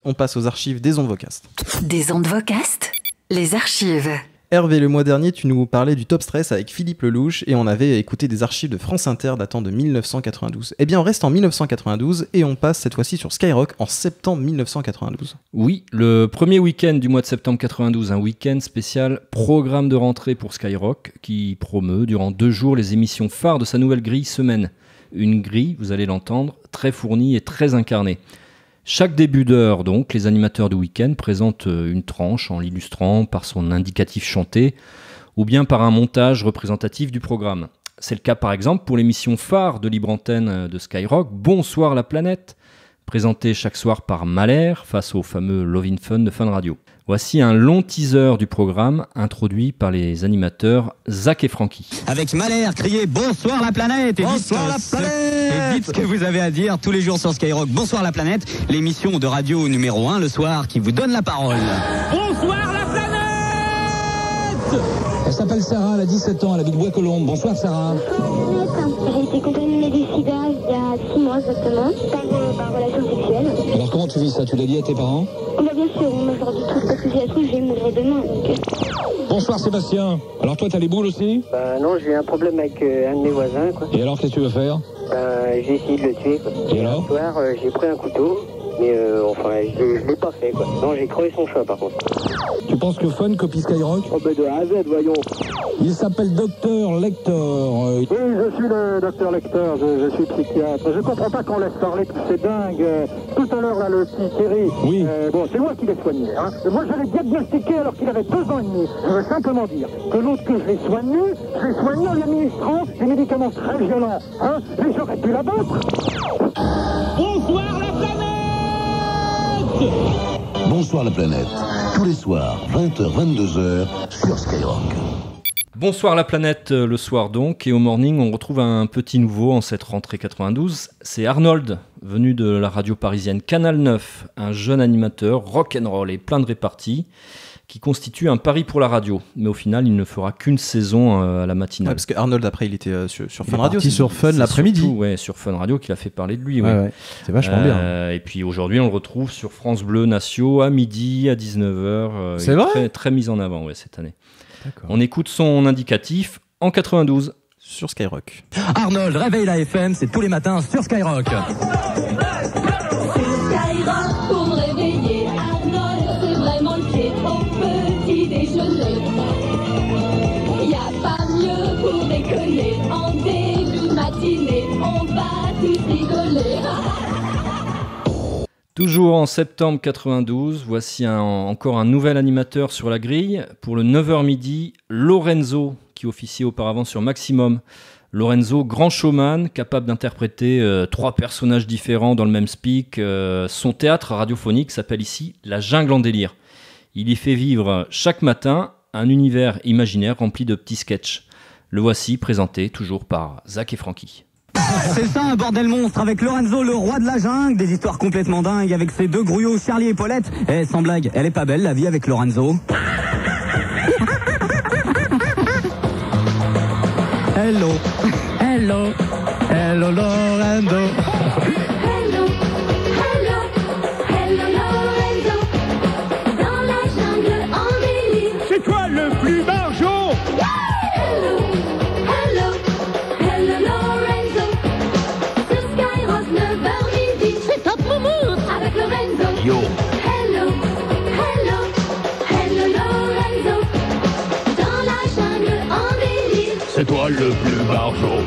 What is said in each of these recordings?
On passe aux archives des Ondes-Vocast. Des Ondes-Vocast, les archives. Hervé, le mois dernier, tu nous parlais du Top Stress avec Philippe Lelouch et on avait écouté des archives de France Inter datant de 1992. Eh bien, on reste en 1992 et on passe cette fois-ci sur Skyrock en septembre 1992. Oui, le premier week-end du mois de septembre 92, un week-end spécial programme de rentrée pour Skyrock qui promeut durant 2 jours les émissions phares de sa nouvelle grille semaine. Une grille, vous allez l'entendre, très fournie et très incarnée. Chaque début d'heure, donc, les animateurs du week-end présentent une tranche en l'illustrant par son indicatif chanté ou bien par un montage représentatif du programme. C'est le cas par exemple pour l'émission phare de Libre Antenne de Skyrock, Bonsoir la planète, présentée chaque soir par Mahler face au fameux Love in Fun de Fun Radio. Voici un long teaser du programme introduit par les animateurs Zach et Francky. Avec Mahler, criez Bonsoir la planète et Bonsoir la planète. Et dites ce que vous avez à dire tous les jours sur Skyrock. Bonsoir la planète, l'émission de radio numéro 1 le soir qui vous donne la parole. Bonsoir la planète. Elle s'appelle Sarah, elle a 17 ans, elle habite Bois-Colombes. Bonsoir Sarah. J'ai été contaminée du sida il y a 6 mois exactement, par relation sexuelle. Alors comment tu vis ça? Tu l'as dit à tes parents? Bah bien sûr, on m'a dit tout parce que si ça se trouve, je vais mourir demain. Donc... Bonsoir Sébastien. Alors toi t'as les boules aussi? Bah non, j'ai eu un problème avec un de mes voisins quoi. Et alors qu'est-ce que tu veux faire? J'ai essayé de le tuer quoi. Et alors? Un soir, j'ai pris un couteau, mais enfin je l'ai pas fait quoi. Non, j'ai crevé son chat par contre. Tu penses que Fun copie Skyrock? Oh bah de A à Z, voyons. Il s'appelle Docteur Lector. Oui, je suis le docteur Lecteur, je suis psychiatre. Je comprends pas qu'on laisse parler tous ces dingues. Tout à l'heure, là, le petit Thierry. Oui. Bon, c'est moi qui l'ai soigné. Hein. Moi, je l'ai diagnostiqué alors qu'il avait 2 ans et demi. Je veux simplement dire que l'autre que je l'ai soigné en lui administrant des médicaments très violents. Hein. Mais j'aurais pu l'abattre. Bonsoir la planète. Bonsoir la planète, tous les soirs, 20h-22h, sur Skyrock. Bonsoir la planète le soir donc, et au morning on retrouve un petit nouveau en cette rentrée 92, c'est Arnold, venu de la radio parisienne Canal 9, un jeune animateur rock'n'roll et plein de réparties, qui constitue un pari pour la radio, mais au final il ne fera qu'une saison à la matinale. Ouais, parce que Arnold après il était sur Fun Radio. Parti sur Fun l'après-midi. Surtout, ouais, sur Fun Radio qu'il a fait parler de lui. Ouais. Ouais. C'est vachement bien. Et puis aujourd'hui on le retrouve sur France Bleu Natio à midi, à 19h. C'est vrai très, très mis en avant cette année. D'accord. On écoute son indicatif en 92. Sur Skyrock. Arnold, réveille la FM, c'est tous les matins sur Skyrock. Pour me réveiller, Arnold, c'est vraiment le pied au petit déjeuner. Y a pas mieux pour déconner en début de matinée, on va tous rigoler. Toujours en septembre 92, voici encore un nouvel animateur sur la grille. Pour le 9h midi, Lorenzo, qui officiait auparavant sur Maximum. Lorenzo, grand showman, capable d'interpréter 3 personnages différents dans le même speak. Son théâtre radiophonique s'appelle ici La Jungle en délire. Il y fait vivre chaque matin un univers imaginaire rempli de petits sketchs. Le voici présenté toujours par Zach et Francky. C'est ça un bordel monstre avec Lorenzo, le roi de la jungle, des histoires complètement dingues avec ses 2 grouillots, Charlie et Paulette. Sans blague, elle est pas belle la vie avec Lorenzo. Hello, hello, hello Lorenzo. Hello, hello, hello Lorenzo, dans la jungle en délire. C'est toi le plus barjot. Hello, hello, hello Lorenzo, sur Skyrock 9h midi. C'est top moumoute avec Lorenzo. Yo. Hello, hello, hello Lorenzo, dans la jungle en délire. C'est toi le plus barjot.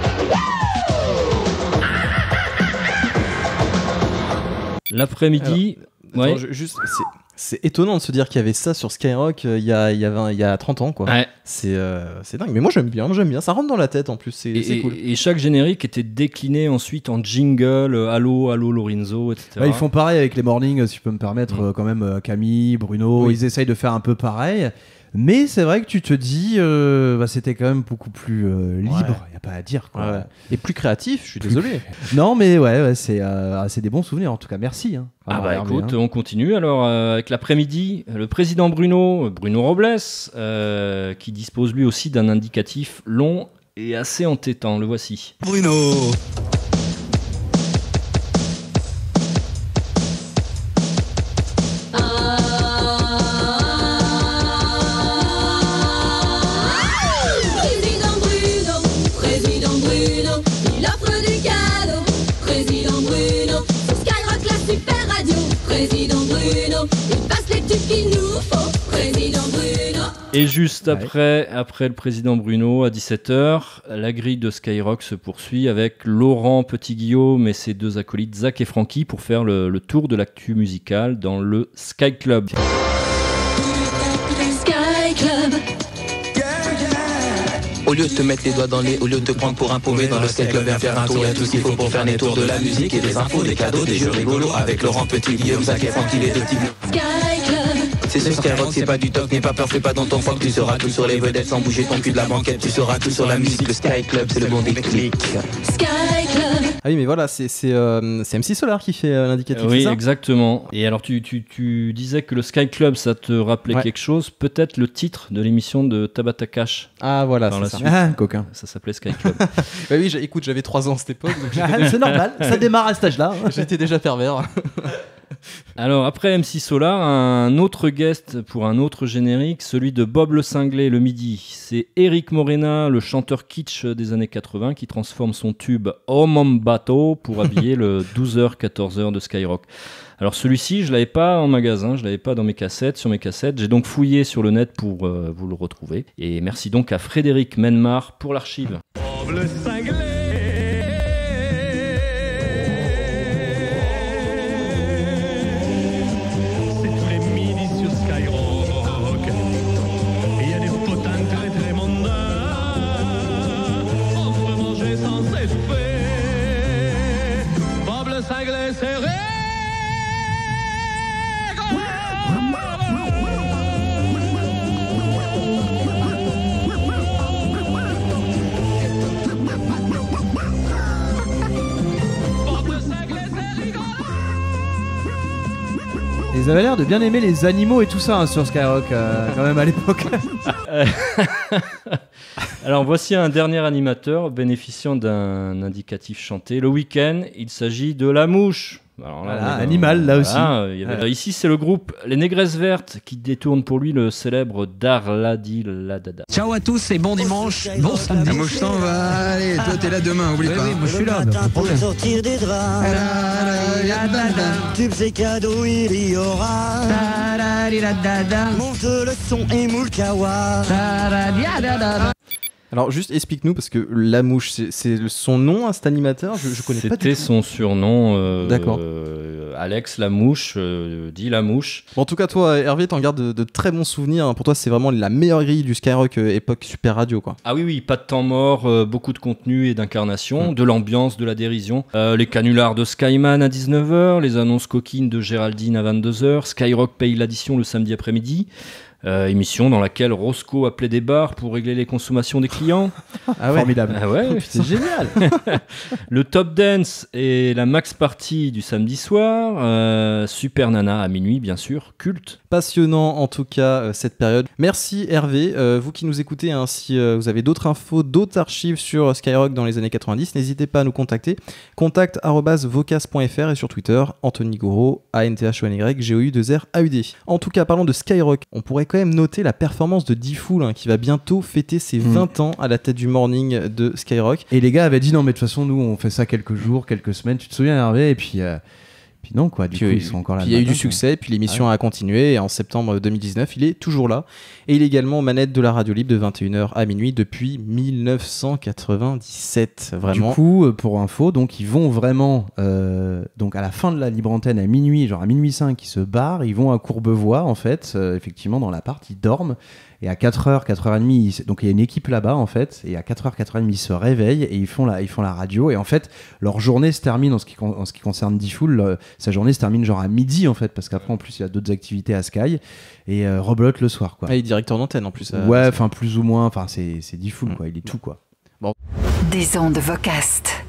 L'après-midi... Alors, attends, juste, c'est étonnant de se dire qu'il y avait ça sur Skyrock il y a 30 ans quoi. Ouais. C'est dingue, mais moi j'aime bien, ça rentre dans la tête en plus, c'est cool. Et chaque générique était décliné ensuite en jingle, allô, allô Lorenzo, etc. Ils font pareil avec les mornings, si je peux me permettre, quand même, Camille, Bruno, ils essayent de faire un peu pareil. Mais c'est vrai que tu te dis, c'était quand même beaucoup plus libre, il n'y a pas à dire. Quoi. Ouais. Et plus créatif, je suis désolé. Non, mais c'est des bons souvenirs, en tout cas, merci. Hein. Écoute, on continue alors avec l'après-midi. Le président Bruno Robles, qui dispose lui aussi d'un indicatif long et assez entêtant, le voici. Bruno. Et juste après le président Bruno, à 17h, la grille de Skyrock se poursuit avec Laurent Petit-Guillaume et ses deux acolytes Zach et Francky pour faire le tour de l'actu musicale dans le Sky Club. Sky Club. Au lieu de te mettre les doigts dans les, au lieu de te prendre pour un paumé dans le Sky Club, viens faire un tour, y'a tout ce qu'il faut pour faire des tours de la musique et des infos, des cadeaux, des jeux rigolos avec Laurent Petit, Guillaume, Zach et Francky, les deux petits. Sky Club. C'est ce Skyrock, c'est pas du top, n'aie pas peur, fais pas dans ton froc, tu sauras tout sur les vedettes sans bouger ton cul de la banquette, tu sauras tout sur la musique, le Sky Club, c'est le bon déclic. Sky Club. Ah oui, mais voilà, c'est MC Solar qui fait l'indicatif. Oui, c'est ça exactement. Et alors, tu disais que le Sky Club, ça te rappelait quelque chose. Peut-être le titre de l'émission de Tabata Cash. Ah voilà, Par c'est la ça. suite. Ah, coquin. Ça s'appelait Sky Club. Bah oui, écoute, j'avais 3 ans à cette époque. Donc C'est normal, ça démarre à cet âge-là. J'étais déjà pervers. Alors, après MC Solar, un autre guest pour un autre générique, celui de Bob Le Cinglé le midi. C'est Eric Morena, le chanteur kitsch des années 80, qui transforme son tube Oh Mon Bateau pour habiller le 12h-14h de Skyrock. Alors celui-ci, je l'avais pas en magasin, je l'avais pas dans mes cassettes, sur mes cassettes. J'ai donc fouillé sur le net pour vous le retrouver. Et merci donc à Frédéric Menmar pour l'archive. Bob Le Cinglé. C'est tous les midis sur Skyrock. Et il y a des potins très très mondains. On peut manger sans effet. Bob Le Cinglé, c'est vrai. Ils avaient l'air de bien aimer les animaux et tout ça hein, sur Skyrock, quand même à l'époque. Alors voici un dernier animateur bénéficiant d'un indicatif chanté. Le week-end, il s'agit de La Mouche. Alors là, voilà, animal là aussi. Ici c'est le groupe Les Négresses Vertes qui détourne pour lui le célèbre Darladiladada. Ciao à tous et bon dimanche, bon samedi. La mouche s'en va, allez, toi t'es là demain, oublie pas. Oui, moi je suis là. Pour sortir des draps, tubes et cadeaux il y aura. Monte le son et moule kawa. Alors juste explique-nous parce que La Mouche, c'est son nom à cet animateur, je connais pas du tout. C'était son surnom. D'accord. Alex La Mouche, dit La Mouche. Bon, en tout cas, toi, Hervé, t'en gardes de très bons souvenirs. Pour toi, c'est vraiment la meilleure grille du Skyrock époque Super Radio, quoi. Ah oui, pas de temps mort, beaucoup de contenu et d'incarnation, de l'ambiance, de la dérision. Les canulars de Skyman à 19h, les annonces coquines de Géraldine à 22h, Skyrock paye l'addition le samedi après-midi. Émission dans laquelle Roscoe appelait des bars pour régler les consommations des clients. Ah ouais. Formidable. Ah ouais, c'est génial. Le Top Dance et la Max Party du samedi soir. Super Nana à minuit, bien sûr. Culte. Passionnant en tout cas cette période. Merci Hervé. Vous qui nous écoutez, hein, si vous avez d'autres infos, d'autres archives sur Skyrock dans les années 90, n'hésitez pas à nous contacter. contact@vocas.fr et sur Twitter, Anthony Gouraud, ANTHONY, GOU2RAUD. En tout cas, parlons de Skyrock. On pourrait quand même noter la performance de D-Fool hein, qui va bientôt fêter ses 20 ans à la tête du morning de Skyrock. Et les gars avaient dit non mais de toute façon nous on fait ça quelques jours, quelques semaines, tu te souviens Hervé, et puis non quoi, du coup ils sont encore là. Puis il y a eu du succès, puis l'émission a continué et en septembre 2019 il est toujours là et il est également aux manettes de la radio libre de 21h à minuit depuis 1997 vraiment. Du coup pour info donc ils vont vraiment donc à la fin de la libre antenne à minuit, genre à minuit 5 ils se barrent, ils vont à Courbevoie en fait effectivement dans l'appart, ils dorment. Et à 4h, 4h30, donc il y a une équipe là-bas en fait, et à 4h, 4h30 ils se réveillent et ils font la radio, et en fait leur journée se termine en ce qui concerne D-Fool, sa journée se termine genre à midi en fait, parce qu'après en plus il y a d'autres activités à Sky, et rebelote le soir quoi. Ah, il est directeur d'antenne en plus. Ouais, enfin plus ou moins, enfin c'est D-Fool quoi, il est tout quoi. Bon. Des ondes Vocast.